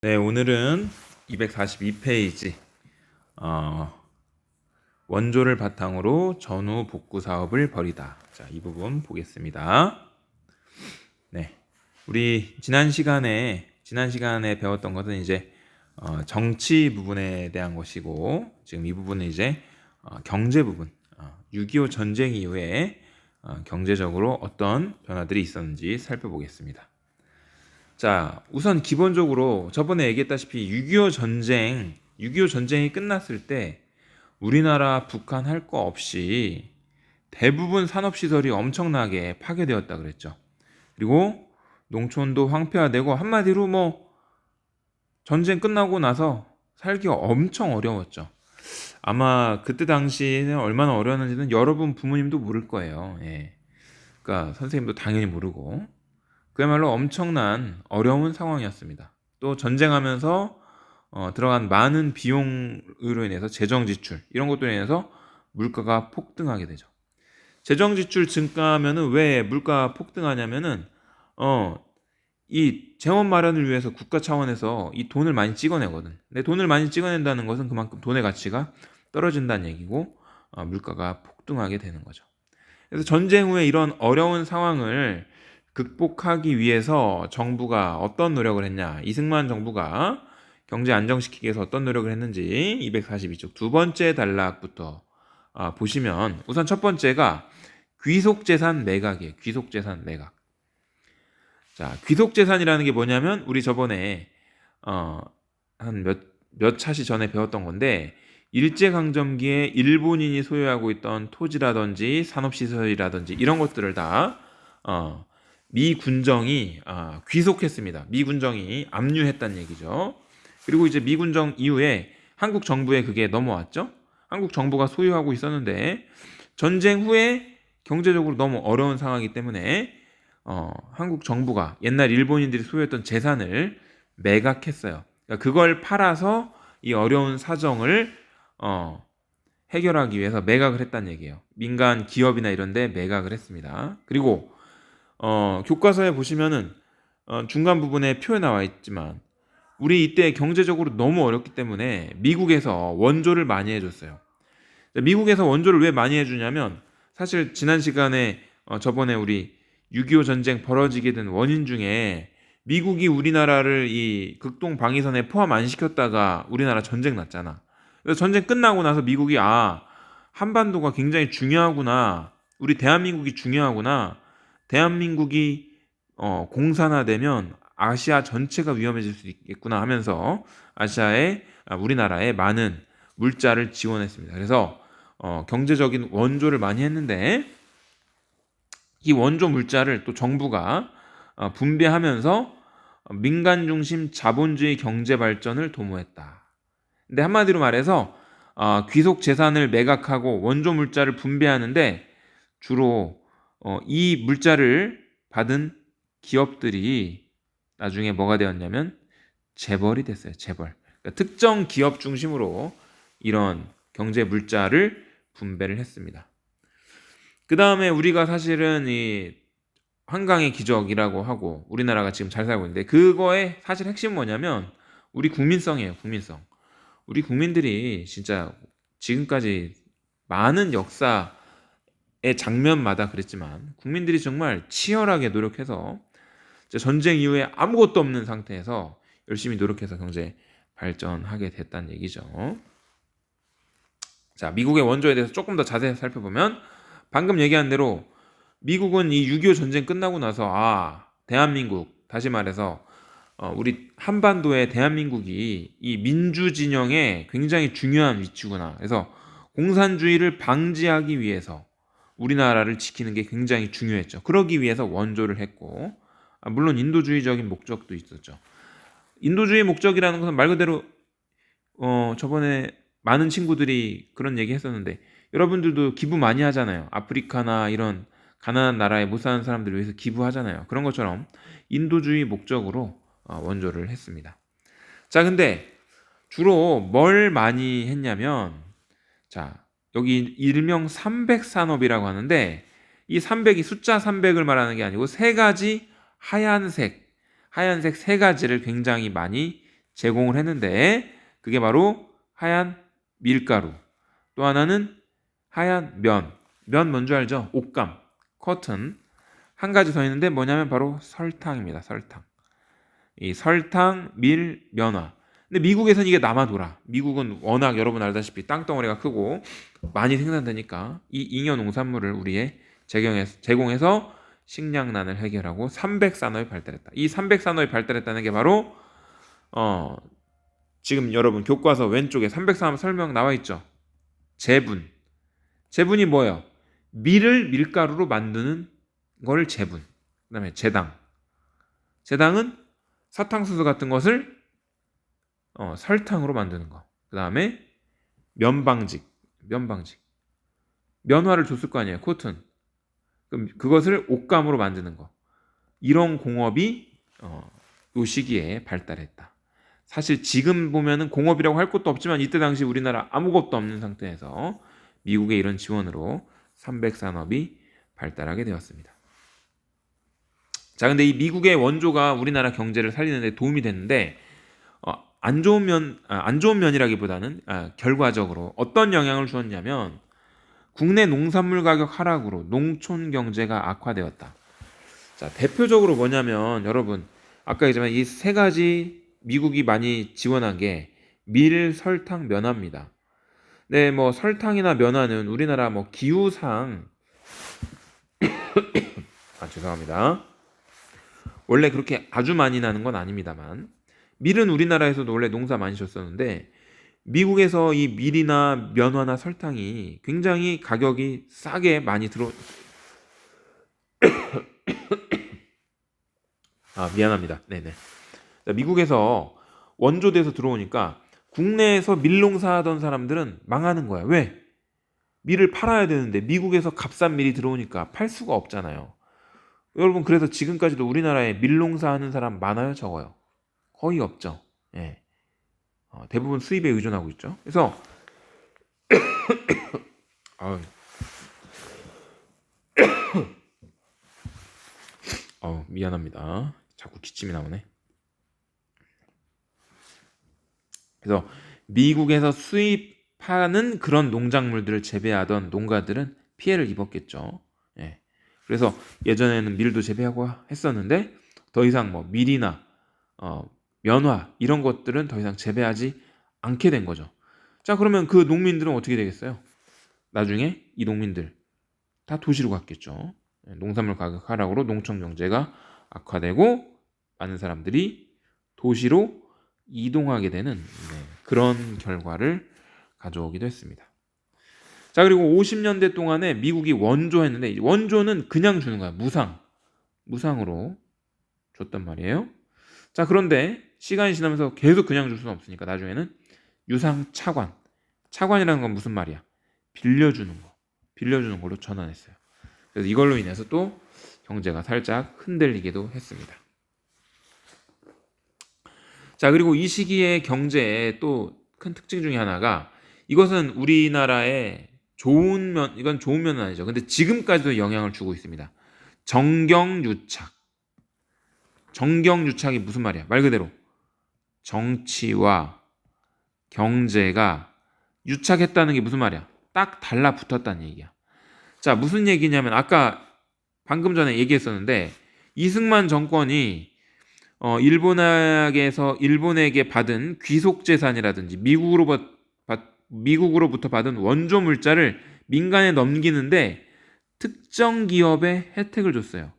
네, 오늘은 242페이지 원조를 바탕으로 전후 복구 사업을 벌이다. 자, 이 부분 보겠습니다. 네, 우리 지난 시간에 배웠던 것은 이제 정치 부분에 대한 것이고, 지금 이 부분은 이제 경제 부분, 6.25 전쟁 이후에 경제적으로 어떤 변화들이 있었는지 살펴보겠습니다. 자, 우선 기본적으로 저번에 얘기했다시피 6.25 전쟁이 끝났을 때 우리나라, 북한 할 거 없이 대부분 산업시설이 엄청나게 파괴되었다 그랬죠. 그리고 농촌도 황폐화되고 한마디로 뭐 전쟁 끝나고 나서 살기가 엄청 어려웠죠. 아마 그때 당시에는 얼마나 어려웠는지는 여러분 부모님도 모를 거예요. 예. 그러니까 선생님도 당연히 모르고. 그야말로 엄청난 어려운 상황이었습니다. 또 전쟁하면서 들어간 많은 비용으로 인해서 재정 지출 이런 것들로 인해서 물가가 폭등하게 되죠. 재정 지출 증가하면은 왜 물가 폭등하냐면은 이 재원 마련을 위해서 국가 차원에서 이 돈을 많이 찍어내거든. 근데 돈을 많이 찍어낸다는 것은 그만큼 돈의 가치가 떨어진다는 얘기고 물가가 폭등하게 되는 거죠. 그래서 전쟁 후에 이런 어려운 상황을 극복하기 위해서 정부가 어떤 노력을 했냐? 이승만 정부가 경제 안정시키기 위해서 어떤 노력을 했는지 242쪽 두 번째 단락부터 보시면 우선 첫 번째가 귀속재산 매각이에요. 귀속재산 매각. 자, 귀속재산이라는 게 뭐냐면 우리 저번에 한 몇 차시 전에 배웠던 건데 일제강점기에 일본인이 소유하고 있던 토지라든지 산업시설이라든지 이런 것들을 다 미 군정이 귀속했습니다. 미 군정이 압류했다는 얘기죠. 그리고 이제 미 군정 이후에 한국 정부에 그게 넘어왔죠. 한국 정부가 소유하고 있었는데 전쟁 후에 경제적으로 너무 어려운 상황이기 때문에 한국 정부가 옛날 일본인들이 소유했던 재산을 매각했어요. 그러니까 그걸 팔아서 이 어려운 사정을 해결하기 위해서 매각을 했다는 얘기예요. 민간 기업이나 이런 데 매각을 했습니다. 그리고 교과서에 보시면은 중간 부분에 표에 나와 있지만 우리 이때 경제적으로 너무 어렵기 때문에 미국에서 원조를 많이 해줬어요. 미국에서 원조를 왜 많이 해주냐면 사실 지난 시간에 저번에 우리 6.25 전쟁 벌어지게 된 원인 중에 미국이 우리나라를 이 극동 방위선에 포함 안 시켰다가 우리나라 전쟁 났잖아. 그래서 전쟁 끝나고 나서 미국이 한반도가 굉장히 중요하구나. 우리 대한민국이 중요하구나. 대한민국이 공산화되면 아시아 전체가 위험해질 수 있겠구나 하면서 우리나라에 많은 물자를 지원했습니다. 그래서 경제적인 원조를 많이 했는데 이 원조 물자를 또 정부가 분배하면서 민간 중심 자본주의 경제 발전을 도모했다. 근데 한마디로 말해서 귀속 재산을 매각하고 원조 물자를 분배하는데 주로 이 물자를 받은 기업들이 나중에 뭐가 되었냐면 재벌이 됐어요. 재벌. 그러니까 특정 기업 중심으로 이런 경제 물자를 분배를 했습니다. 그 다음에 우리가 사실은 이 한강의 기적이라고 하고 우리나라가 지금 잘 살고 있는데 그거의 사실 핵심은 뭐냐면 우리 국민성이에요. 국민성. 우리 국민들이 진짜 지금까지 많은 역사의 장면마다 그랬지만 국민들이 정말 치열하게 노력해서 전쟁 이후에 아무것도 없는 상태에서 열심히 노력해서 경제 발전하게 됐다는 얘기죠. 자, 미국의 원조에 대해서 조금 더 자세히 살펴보면 방금 얘기한 대로 미국은 이 6.25 전쟁 끝나고 나서 대한민국, 다시 말해서 우리 한반도의 대한민국이 이 민주 진영에 굉장히 중요한 위치구나. 그래서 공산주의를 방지하기 위해서 우리나라를 지키는 게 굉장히 중요했죠. 그러기 위해서 원조를 했고 물론 인도주의적인 목적도 있었죠. 인도주의 목적이라는 것은 말 그대로 저번에 많은 친구들이 그런 얘기 했었는데 여러분들도 기부 많이 하잖아요. 아프리카나 이런 가난한 나라에 못 사는 사람들을 위해서 기부하잖아요. 그런 것처럼 인도주의 목적으로 원조를 했습니다. 자, 근데 주로 뭘 많이 했냐면 자, 여기 일명 300산업이라고 하는데 이 300이 숫자 300을 말하는 게 아니고 세 가지 하얀색 세 가지를 굉장히 많이 제공을 했는데 그게 바로 하얀 밀가루. 또 하나는 하얀 면. 면 뭔지 알죠? 옷감, 커튼. 한 가지 더 있는데 뭐냐면 바로 설탕입니다. 설탕. 이 설탕, 밀, 면화. 근데 미국에서는 이게 남아돌아. 미국은 워낙 여러분 알다시피 땅덩어리가 크고 많이 생산되니까 이 잉여 농산물을 우리의 제공해서 식량난을 해결하고 300산업이 발달했다. 이 300산업이 발달했다는 게 바로 지금 여러분 교과서 왼쪽에 300산업 설명 나와 있죠. 제분. 제분이 뭐예요? 밀을 밀가루로 만드는 걸 제분. 그다음에 제당. 제당은 사탕수수 같은 것을 설탕으로 만드는 거. 그다음에 면방직. 면화를 줬을 거 아니에요. 코튼. 그럼 그것을 옷감으로 만드는 거. 이런 공업이 요 시기에 발달했다. 사실 지금 보면은 공업이라고 할 것도 없지만 이때 당시 우리나라 아무것도 없는 상태에서 미국의 이런 지원으로 300산업이 발달하게 되었습니다. 자, 근데 이 미국의 원조가 우리나라 경제를 살리는 데 도움이 됐는데 안 좋은 면이라기보다는 결과적으로 어떤 영향을 주었냐면 국내 농산물 가격 하락으로 농촌 경제가 악화되었다. 자, 대표적으로 뭐냐면 여러분 아까 얘기했지만 이 세 가지 미국이 많이 지원한 게 밀, 설탕, 면화입니다. 네, 뭐 설탕이나 면화는 우리나라 뭐 기후상 죄송합니다. 원래 그렇게 아주 많이 나는 건 아닙니다만 밀은 우리나라에서도 원래 농사 많이 졌었는데 미국에서 이 밀이나 면화나 설탕이 굉장히 가격이 싸게 많이 미안합니다. 네네. 미국에서 원조돼서 들어오니까 국내에서 밀농사 하던 사람들은 망하는 거야. 왜? 밀을 팔아야 되는데 미국에서 값싼 밀이 들어오니까 팔 수가 없잖아요. 여러분 그래서 지금까지도 우리나라에 밀농사 하는 사람 많아요? 적어요? 거의 없죠. 예. 대부분 수입에 의존하고 있죠. 그래서 미안합니다. 자꾸 기침이 나오네. 그래서 미국에서 수입하는 그런 농작물들을 재배하던 농가들은 피해를 입었겠죠. 예. 그래서 예전에는 밀도 재배하고 했었는데 더 이상 뭐 밀이나 면화 이런 것들은 더 이상 재배하지 않게 된 거죠. 자, 그러면 그 농민들은 어떻게 되겠어요? 나중에 이 농민들 다 도시로 갔겠죠. 농산물 가격 하락으로 농촌 경제가 악화되고 많은 사람들이 도시로 이동하게 되는 그런 결과를 가져오기도 했습니다. 자, 그리고 50년대 동안에 미국이 원조했는데 원조는 그냥 주는 거야. 무상으로 줬단 말이에요. 자, 그런데 시간이 지나면서 계속 그냥 줄 수는 없으니까 나중에는 차관이라는 건 무슨 말이야? 빌려주는 걸로 전환했어요. 그래서 이걸로 인해서 또 경제가 살짝 흔들리기도 했습니다. 자, 그리고 이 시기의 경제의 또 큰 특징 중에 하나가 이것은 우리나라의 이건 좋은 면은 아니죠. 근데 지금까지도 영향을 주고 있습니다. 정경유착이 무슨 말이야? 말 그대로 정치와 경제가 유착했다는 게 무슨 말이야? 딱 달라붙었다는 얘기야. 자, 무슨 얘기냐면 아까 방금 전에 얘기했었는데 이승만 정권이 일본에게 받은 귀속 재산이라든지 미국으로부터 받은 원조 물자를 민간에 넘기는데 특정 기업에 혜택을 줬어요.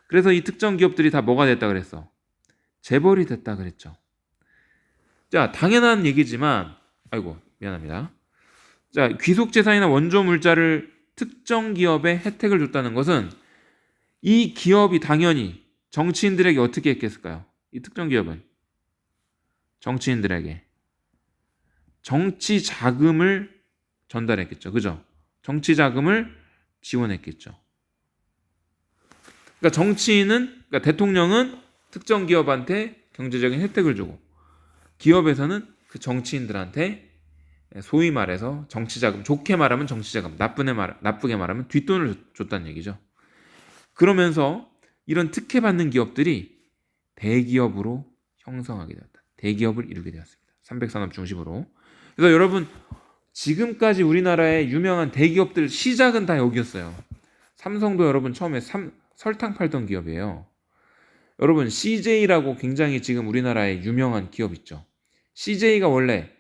그래서 이 특정 기업들이 다 뭐가 됐다 그랬어? 재벌이 됐다 그랬죠. 자, 당연한 얘기지만 미안합니다. 자, 귀속 재산이나 원조 물자를 특정 기업에 혜택을 줬다는 것은 이 기업이 당연히 정치인들에게 어떻게 했겠을까요? 이 특정 기업은 정치인들에게 정치 자금을 전달했겠죠. 그죠? 정치 자금을 지원했겠죠. 그러니까 대통령은 특정 기업한테 경제적인 혜택을 주고 기업에서는 그 정치인들한테 소위 말해서 정치자금, 좋게 말하면 정치자금, 나쁘게 말하면 뒷돈을 줬다는 얘기죠. 그러면서 이런 특혜받는 기업들이 대기업으로 형성하게 되었다. 대기업을 이루게 되었습니다. 300산업 중심으로. 그래서 여러분 지금까지 우리나라의 유명한 대기업들 시작은 다 여기였어요. 삼성도 여러분 처음에 설탕 팔던 기업이에요. 여러분 CJ라고 굉장히 지금 우리나라에 유명한 기업 있죠. CJ가 원래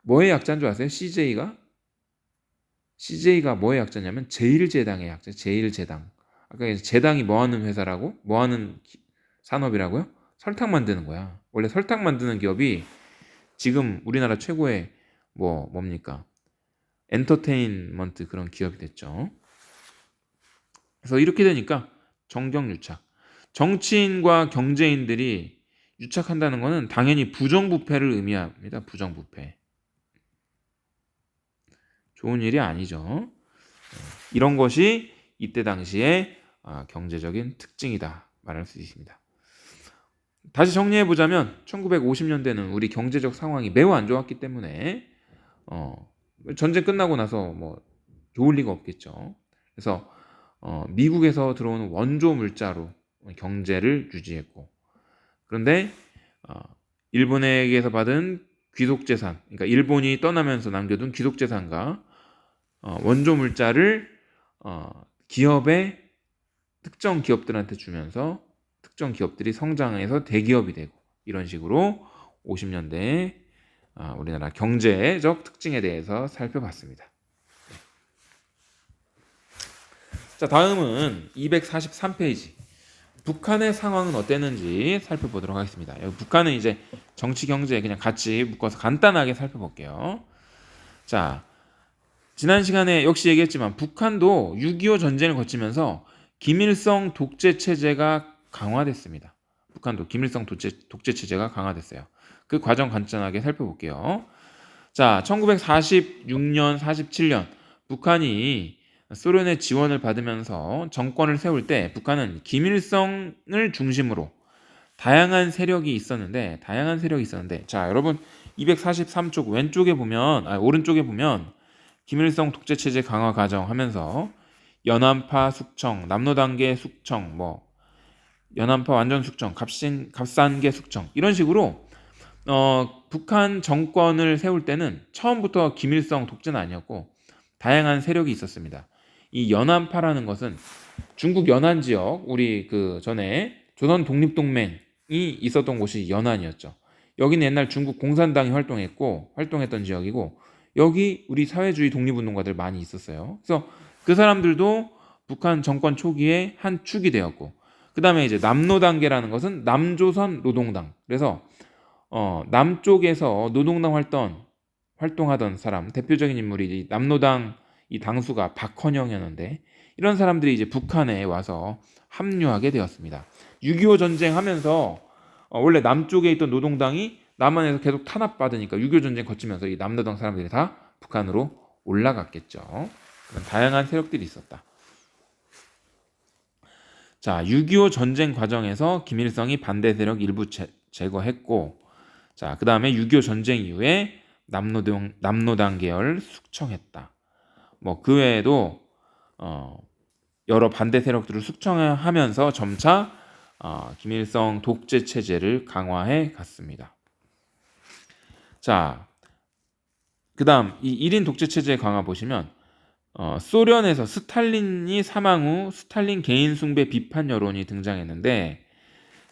뭐의 약자인 줄 아세요? CJ가 뭐의 약자냐면 제일제당의 약자. 제일제당. 아까 제당이 뭐하는 회사라고? 뭐하는 산업이라고요? 설탕 만드는 거야. 원래 설탕 만드는 기업이 지금 우리나라 최고의 뭡니까? 엔터테인먼트 그런 기업이 됐죠. 그래서 이렇게 되니까 정경유착. 정치인과 경제인들이 유착한다는 것은 당연히 부정부패를 의미합니다. 부정부패. 좋은 일이 아니죠. 이런 것이 이때 당시에 경제적인 특징이다 말할 수 있습니다. 다시 정리해보자면 1950년대는 우리 경제적 상황이 매우 안 좋았기 때문에 전쟁 끝나고 나서 좋을 리가 없겠죠. 그래서 미국에서 들어오는 원조 물자로 경제를 유지했고, 그런데 일본에게서 받은 귀속재산, 그러니까 일본이 떠나면서 남겨둔 귀속재산과 원조 물자를 특정 기업들한테 주면서 특정 기업들이 성장해서 대기업이 되고, 이런 식으로 50년대에 우리나라 경제적 특징에 대해서 살펴봤습니다. 자, 다음은 243페이지. 북한의 상황은 어땠는지 살펴보도록 하겠습니다. 여기 북한은 이제 정치, 경제 그냥 같이 묶어서 간단하게 살펴볼게요. 자, 지난 시간에 역시 얘기했지만 북한도 6.25 전쟁을 거치면서 김일성 독재 체제가 강화됐습니다. 북한도 김일성 독재 체제가 강화됐어요. 그 과정 간단하게 살펴볼게요. 자, 1946년, 47년 북한이 소련의 지원을 받으면서 정권을 세울 때 북한은 김일성을 중심으로 다양한 세력이 있었는데 자, 여러분 243쪽 오른쪽에 보면 김일성 독재 체제 강화 과정 하면서 연안파 숙청, 남로단계 숙청, 연안파 완전 숙청, 갑산계 숙청, 이런 식으로 북한 정권을 세울 때는 처음부터 김일성 독재는 아니었고 다양한 세력이 있었습니다. 이 연안파라는 것은 중국 연안 지역, 우리 그 전에 조선 독립동맹이 있었던 곳이 연안이었죠. 여기는 옛날 중국 공산당이 활동했던 지역이고, 여기 우리 사회주의 독립운동가들 많이 있었어요. 그래서 그 사람들도 북한 정권 초기에 한 축이 되었고, 그 다음에 이제 남로단계라는 것은 남조선 노동당. 그래서 남쪽에서 노동당 활동하던 사람, 대표적인 인물이 남로당 이 당수가 박헌영이었는데, 이런 사람들이 이제 북한에 와서 합류하게 되었습니다. 6.25 전쟁 하면서 원래 남쪽에 있던 노동당이 남한에서 계속 탄압받으니까 6.25 전쟁 거치면서 이 남로당 사람들이 다 북한으로 올라갔겠죠. 그런 다양한 세력들이 있었다. 자, 6.25 전쟁 과정에서 김일성이 반대 세력 일부 제거했고, 자, 그 다음에 6.25 전쟁 이후에 남로당 계열 숙청했다. 그 외에도 여러 반대 세력들을 숙청하면서 점차 김일성 독재 체제를 강화해 갔습니다. 자, 그 다음 이 1인 독재 체제 강화 보시면 소련에서 스탈린이 사망 후 스탈린 개인 숭배 비판 여론이 등장했는데,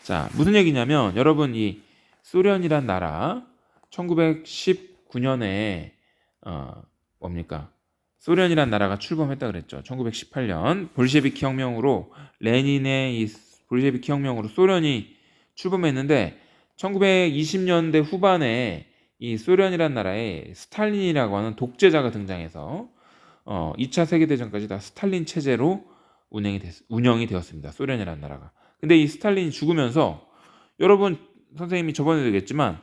자, 무슨 얘기냐면 여러분 이 소련이란 나라 1919년에 소련이란 나라가 출범했다 그랬죠. 1918년 볼셰비키 혁명으로 레닌의 이 볼셰비키 혁명으로 소련이 출범했는데 1920년대 후반에 이 소련이란 나라에 스탈린이라고 하는 독재자가 등장해서 2차 세계대전까지 다 스탈린 체제로 운영이 되었습니다. 소련이란 나라가. 근데 이 스탈린이 죽으면서 여러분 선생님이 저번에도 얘기했지만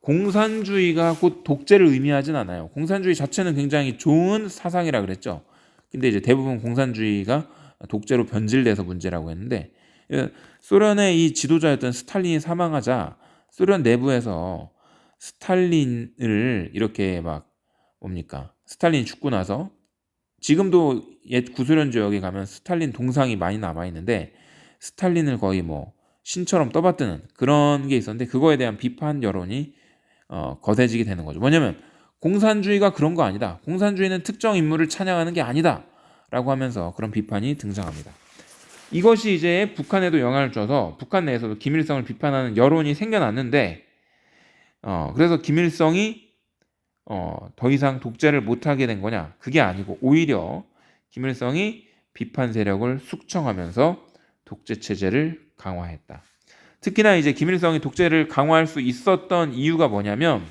공산주의가 곧 독재를 의미하진 않아요. 공산주의 자체는 굉장히 좋은 사상이라 그랬죠. 근데 이제 대부분 공산주의가 독재로 변질돼서 문제라고 했는데, 소련의 이 지도자였던 스탈린이 사망하자 소련 내부에서 스탈린을 이렇게 스탈린이 죽고 나서 지금도 옛 구소련 지역에 가면 스탈린 동상이 많이 남아 있는데, 스탈린을 거의 신처럼 떠받드는 그런 게 있었는데 그거에 대한 비판 여론이 거세지게 되는 거죠. 뭐냐면 공산주의가 그런 거 아니다. 공산주의는 특정 인물을 찬양하는 게 아니다. 라고 하면서 그런 비판이 등장합니다. 이것이 이제 북한에도 영향을 줘서 북한 내에서도 김일성을 비판하는 여론이 생겨났는데 그래서 김일성이 더 이상 독재를 못하게 된 거냐? 그게 아니고 오히려 김일성이 비판 세력을 숙청하면서 독재 체제를 강화했다. 특히나 이제 김일성이 독재를 강화할 수 있었던 이유가 뭐냐면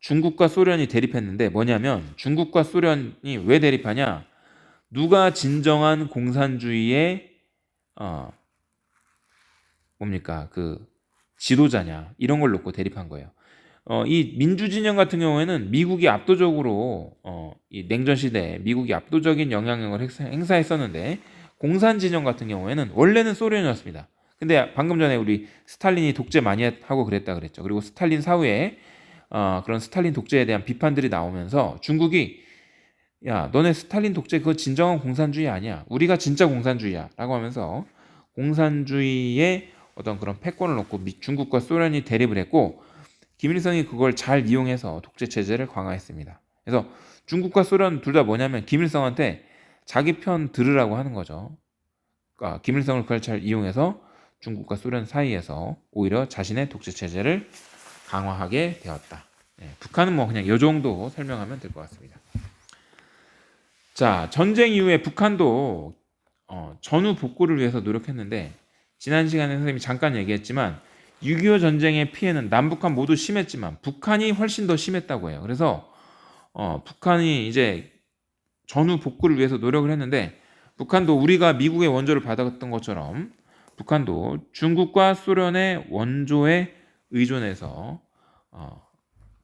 중국과 소련이 대립했는데 뭐냐면 중국과 소련이 왜 대립하냐? 누가 진정한 공산주의의 뭡니까 그 지도자냐 이런 걸 놓고 대립한 거예요. 이 민주 진영 같은 경우에는 미국이 압도적으로 이 냉전 시대에 미국이 압도적인 영향력을 행사했었는데 공산 진영 같은 경우에는 원래는 소련이었습니다. 근데 방금 전에 우리 스탈린이 독재 많이 하고 그랬다 그랬죠. 그리고 스탈린 사후에 그런 스탈린 독재에 대한 비판들이 나오면서 중국이 야, 너네 스탈린 독재 그거 진정한 공산주의 아니야. 우리가 진짜 공산주의야. 라고 하면서 공산주의의 어떤 그런 패권을 놓고 중국과 소련이 대립을 했고 김일성이 그걸 잘 이용해서 독재 체제를 강화했습니다. 그래서 중국과 소련 둘 다 뭐냐면 김일성한테 자기 편 들으라고 하는 거죠. 그러니까 김일성을 그걸 잘 이용해서 중국과 소련 사이에서 오히려 자신의 독재 체제를 강화하게 되었다. 북한은 뭐 그냥 이 정도 설명하면 될 것 같습니다. 자, 전쟁 이후에 북한도 전후 복구를 위해서 노력했는데 지난 시간에 선생님이 잠깐 얘기했지만 6.25 전쟁의 피해는 남북한 모두 심했지만 북한이 훨씬 더 심했다고 해요. 그래서 북한이 이제 전후 복구를 위해서 노력을 했는데 북한도 우리가 미국의 원조를 받았던 것처럼 북한도 중국과 소련의 원조에 의존해서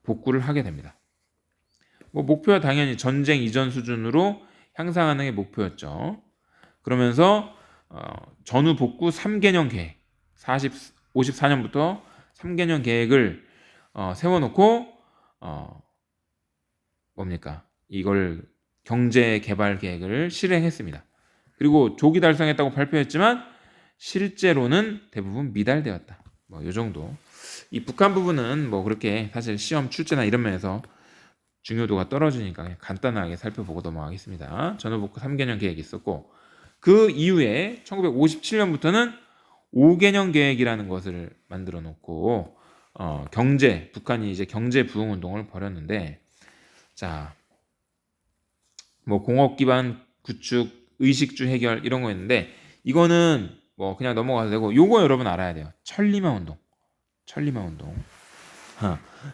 복구를 하게 됩니다. 뭐 목표は당연히 전쟁 이전 수준으로 향상하는 게 목표였죠. 그러면서 전후 복구 3개년 계획 54년부터 3개년 계획을 세워놓고 뭡니까? 이걸 경제 개발 계획을 실행했습니다. 그리고 조기 달성했다고 발표했지만 실제로는 대부분 미달되었다. 뭐 이 정도. 이 북한 부분은 뭐 그렇게 사실 시험 출제나 이런 면에서 중요도가 떨어지니까 그냥 간단하게 살펴보고 넘어가겠습니다. 전후 복구 3개년 계획이 있었고 그 이후에 1957년부터는 5개년 계획이라는 것을 만들어 놓고 북한이 이제 경제 부흥 운동을 벌였는데 자, 뭐 공업 기반 구축, 의식주 해결 이런 거 있는데 이거는 뭐 그냥 넘어가도 되고 요거 여러분 알아야 돼요. 천리마 운동.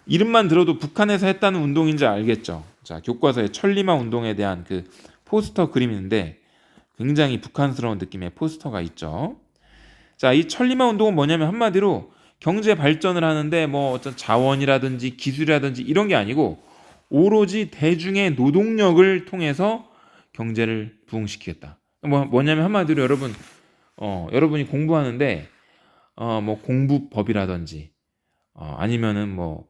이름만 들어도 북한에서 했다는 운동인지 알겠죠? 자, 교과서에 천리마 운동에 대한 그 포스터 그림인데 굉장히 북한스러운 느낌의 포스터가 있죠. 자, 이 천리마 운동은 뭐냐면 한마디로 경제 발전을 하는데 뭐 어떤 자원이라든지 기술이라든지 이런 게 아니고 오로지 대중의 노동력을 통해서 경제를 부흥시키겠다. 뭐냐면 한마디로 여러분이 공부하는데 뭐 공부법이라든지 아니면은 뭐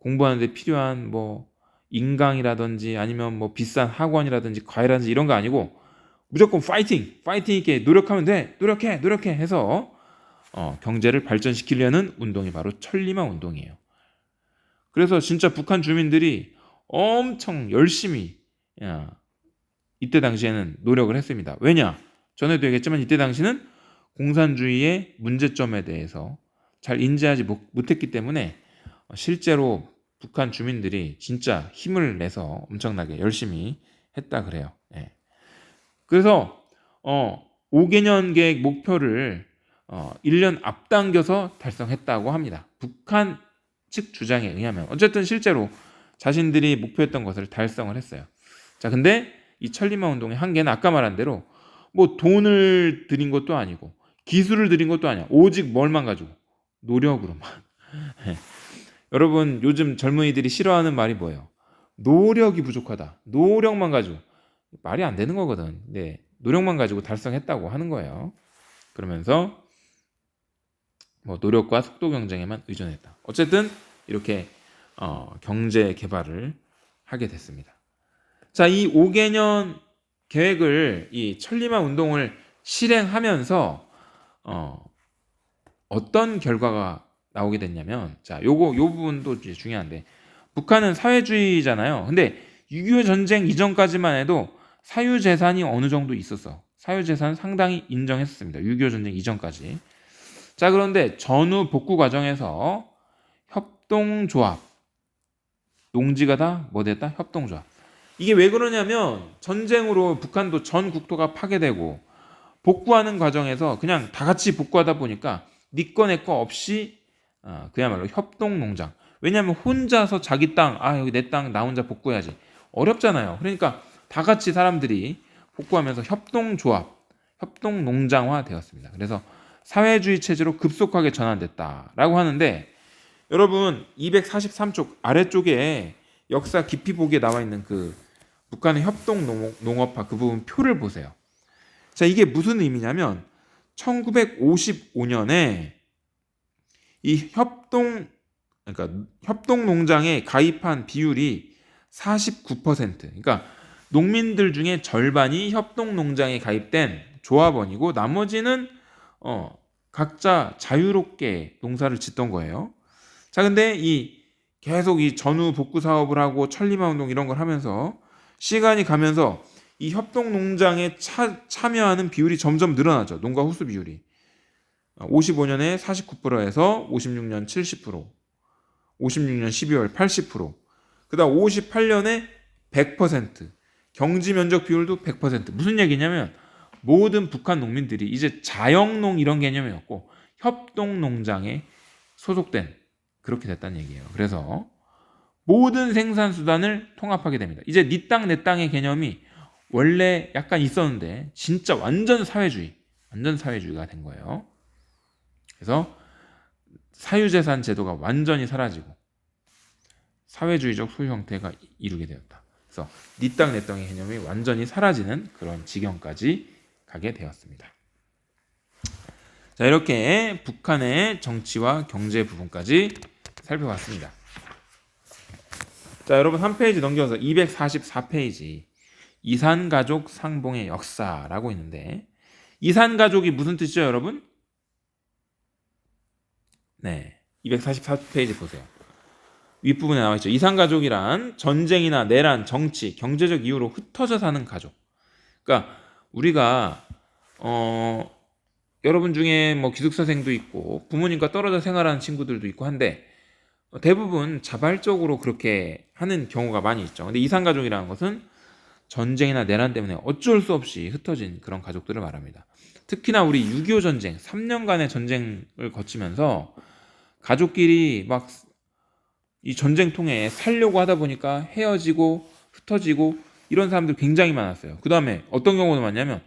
공부하는데 필요한 뭐 인강이라든지 아니면 뭐 비싼 학원이라든지 과외라든지 이런 거 아니고 무조건 파이팅 있게 노력하면 돼. 노력해 해서 경제를 발전시키려는 운동이 바로 천리마 운동이에요. 그래서 진짜 북한 주민들이 엄청 열심히 이때 당시에는 노력을 했습니다. 왜냐? 전에도 얘기했지만 이때 당시는 공산주의의 문제점에 대해서 잘 인지하지 못했기 때문에 실제로 북한 주민들이 진짜 힘을 내서 엄청나게 열심히 했다 그래요. 그래서 5개년 계획 목표를 1년 앞당겨서 달성했다고 합니다. 북한 측 주장에 의하면 어쨌든 실제로 자신들이 목표했던 것을 달성을 했어요. 자, 근데 이 천리마 운동의 한계는 아까 말한 대로 뭐 돈을 들인 것도 아니고 기술을 들인 것도 아니야. 오직 뭘만 가지고 노력으로만. 여러분 요즘 젊은이들이 싫어하는 말이 뭐예요? 노력이 부족하다. 노력만 가지고 말이 안 되는 거거든. 네, 노력만 가지고 달성했다고 하는 거예요. 그러면서 뭐 노력과 속도 경쟁에만 의존했다. 어쨌든 이렇게 경제 개발을 하게 됐습니다. 자, 이 5개년 계획을 이 천리마 운동을 실행하면서 어떤 결과가 나오게 됐냐면, 자, 요 부분도 이제 중요한데, 북한은 사회주의잖아요. 근데 6.25 전쟁 이전까지만 해도 사유재산이 어느 정도 있었어. 사유재산 상당히 인정했습니다. 6.25 전쟁 이전까지. 자, 그런데 전후 복구 과정에서 협동조합, 농지가 다 뭐 됐다? 협동조합. 이게 왜 그러냐면 전쟁으로 북한도 전 국토가 파괴되고 복구하는 과정에서 그냥 다 같이 복구하다 보니까 네 거 내 거 없이 그야말로 협동농장. 왜냐하면 혼자서 자기 땅, 여기 내 땅 나 혼자 복구해야지. 어렵잖아요. 그러니까 다 같이 사람들이 복구하면서 협동조합, 협동농장화 되었습니다. 그래서 사회주의 체제로 급속하게 전환됐다라고 하는데, 여러분 243쪽 아래쪽에 역사 깊이 보기에 나와 있는 그 북한의 협동농업화 그 부분 표를 보세요. 자, 이게 무슨 의미냐면 1955년에 이 그러니까 협동농장에 가입한 비율이 49%. 그러니까 농민들 중에 절반이 협동농장에 가입된 조합원이고 나머지는 각자 자유롭게 농사를 짓던 거예요. 자, 근데 계속 이 전후 복구 사업을 하고 천리마 운동 이런 걸 하면서 시간이 가면서 이 협동농장에 참여하는 비율이 점점 늘어나죠. 농가 후수 비율이. 55년에 49%에서 56년 70%, 56년 12월 80%, 그 다음 58년에 100%, 경지 면적 비율도 100%. 무슨 얘기냐면 모든 북한 농민들이 이제 자영농 이런 개념이었고 협동농장에 소속된 그렇게 됐다는 얘기예요. 그래서 모든 생산수단을 통합하게 됩니다. 이제 네 땅 내 땅의 개념이 원래 약간 있었는데 진짜 완전 사회주의가 된 거예요. 그래서 사유재산 제도가 완전히 사라지고 사회주의적 소유 형태가 이루게 되었다. 그래서 네 땅 내 땅의 개념이 완전히 사라지는 그런 지경까지 가게 되었습니다. 자, 이렇게 북한의 정치와 경제 부분까지 살펴봤습니다. 자, 여러분 한 페이지 넘겨서 244페이지 이산가족 상봉의 역사라고 있는데, 이산가족이 무슨 뜻이죠, 여러분? 네, 244페이지 보세요. 윗부분에 나와 있죠. 이산가족이란 전쟁이나 내란, 정치, 경제적 이유로 흩어져 사는 가족. 그러니까 우리가 여러분 중에 뭐 기숙사생도 있고 부모님과 떨어져 생활하는 친구들도 있고 한데 대부분 자발적으로 그렇게 하는 경우가 많이 있죠. 근데 이산가족이라는 것은 전쟁이나 내란 때문에 어쩔 수 없이 흩어진 그런 가족들을 말합니다. 특히나 우리 6.25 전쟁, 3년간의 전쟁을 거치면서 가족끼리 막 이 전쟁통에 살려고 하다 보니까 헤어지고 흩어지고 이런 사람들 굉장히 많았어요. 그 다음에 어떤 경우도 많냐면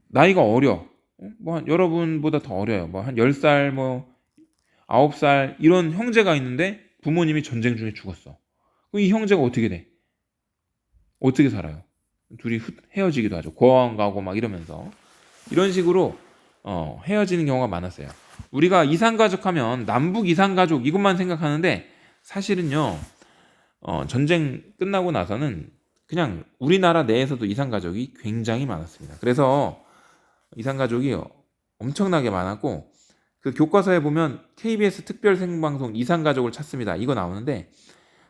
나이가 어려. 뭐 여러분보다 더 어려요. 뭐 한 10살, 뭐 9살 이런 형제가 있는데 부모님이 전쟁 중에 죽었어. 그럼 이 형제가 어떻게 돼? 어떻게 살아요? 둘이 헤어지기도 하죠. 고아원 가고 막 이러면서 이런 식으로 헤어지는 경우가 많았어요. 우리가 이산가족 하면 남북 이산가족 이것만 생각하는데 사실은요 전쟁 끝나고 나서는 그냥 우리나라 내에서도 이산가족이 굉장히 많았습니다. 그래서 이산가족이 엄청나게 많았고 그 교과서에 보면 KBS 특별 생방송 이산가족을 찾습니다. 이거 나오는데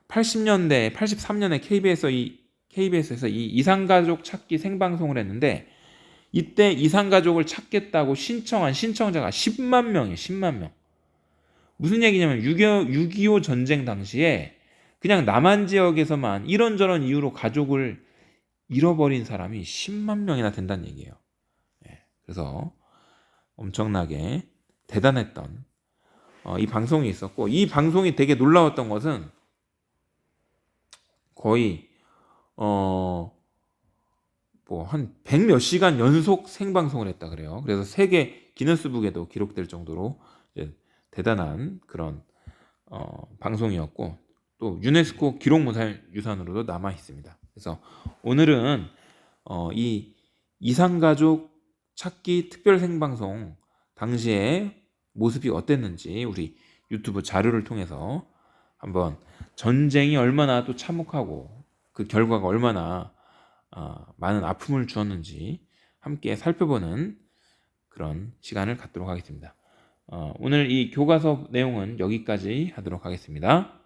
80년대, 83년에 KBS에서 이 이산가족 찾기 생방송을 했는데 이때 이산가족을 찾겠다고 신청한 신청자가 10만 명이에요. 10만 명. 무슨 얘기냐면 6.25 전쟁 당시에 그냥 남한 지역에서만 이런저런 이유로 가족을 잃어버린 사람이 10만 명이나 된다는 얘기예요. 그래서 엄청나게 대단했던 이 방송이 있었고 이 방송이 되게 놀라웠던 것은 거의 뭐 한 100몇 시간 연속 생방송을 했다 그래요. 그래서 세계 기네스북에도 기록될 정도로 이제 대단한 그런 방송이었고 또 유네스코 기록유산으로도 남아 있습니다. 그래서 오늘은 이 이산가족 찾기 특별 생방송 당시의 모습이 어땠는지 우리 유튜브 자료를 통해서 한번 전쟁이 얼마나 또 참혹하고 그 결과가 얼마나 많은 아픔을 주었는지 함께 살펴보는 그런 시간을 갖도록 하겠습니다. 오늘 이 교과서 내용은 여기까지 하도록 하겠습니다.